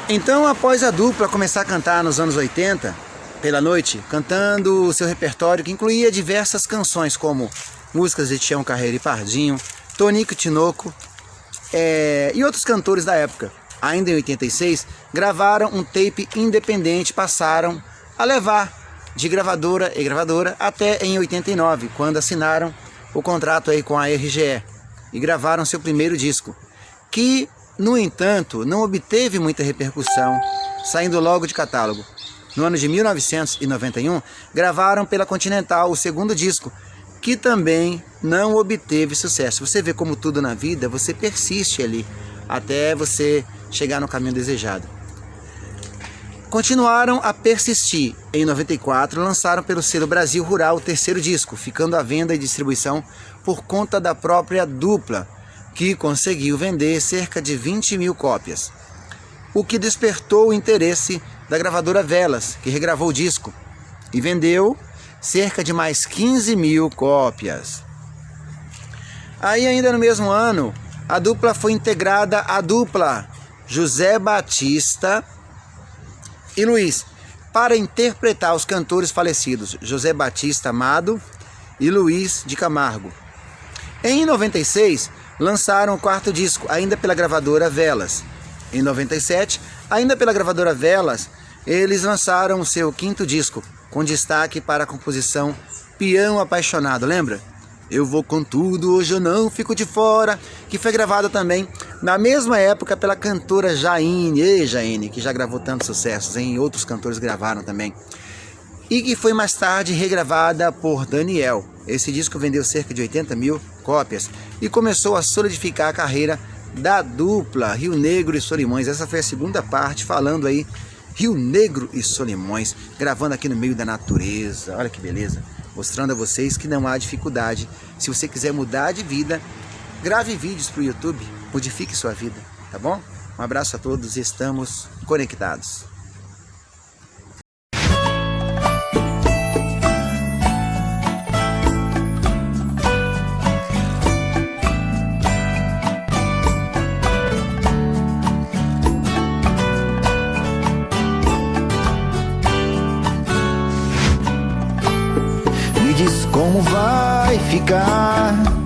Então, após a dupla começar a cantar nos anos 80, pela noite, cantando o seu repertório que incluía diversas canções como músicas de Tião Carreiro e Pardinho, Tonico e Tinoco e outros cantores da época. Ainda em 86, gravaram um tape independente, passaram a levar de gravadora em gravadora até em 89, quando assinaram o contrato aí com a RGE e gravaram seu primeiro disco, que, no entanto, não obteve muita repercussão, saindo logo de catálogo. No ano de 1991, gravaram pela Continental o segundo disco, que também não obteve sucesso. Você vê como tudo na vida, você persiste ali, até você chegar no caminho desejado. Continuaram a persistir. Em 94, lançaram pelo selo Brasil Rural o terceiro disco, ficando à venda e distribuição por conta da própria dupla, que conseguiu vender cerca de 20 mil cópias, o que despertou o interesse da gravadora Velas, que regravou o disco e vendeu cerca de mais 15 mil cópias. Aí, ainda no mesmo ano, a dupla foi integrada à dupla José Batista e Luiz, para interpretar os cantores falecidos José Batista Amado e Luiz de Camargo. Em 96, lançaram o quarto disco, ainda pela gravadora Velas. Em 97, ainda pela gravadora Velas, eles lançaram o seu quinto disco, com destaque para a composição Peão Apaixonado, lembra? Eu vou com tudo, hoje eu não fico de fora, que foi gravada também na mesma época pela cantora Jaine, que já gravou tantos sucessos, hein? Outros cantores gravaram também. E que foi mais tarde regravada por Daniel. Esse disco vendeu cerca de 80 mil cópias e começou a solidificar a carreira da dupla Rio Negro e Solimões. Essa foi a segunda parte, falando aí Rio Negro e Solimões, gravando aqui no meio da natureza. Olha que beleza, mostrando a vocês que não há dificuldade. Se você quiser mudar de vida, grave vídeos para o YouTube, modifique sua vida, tá bom? Um abraço a todos, estamos conectados. Me diz como vai ficar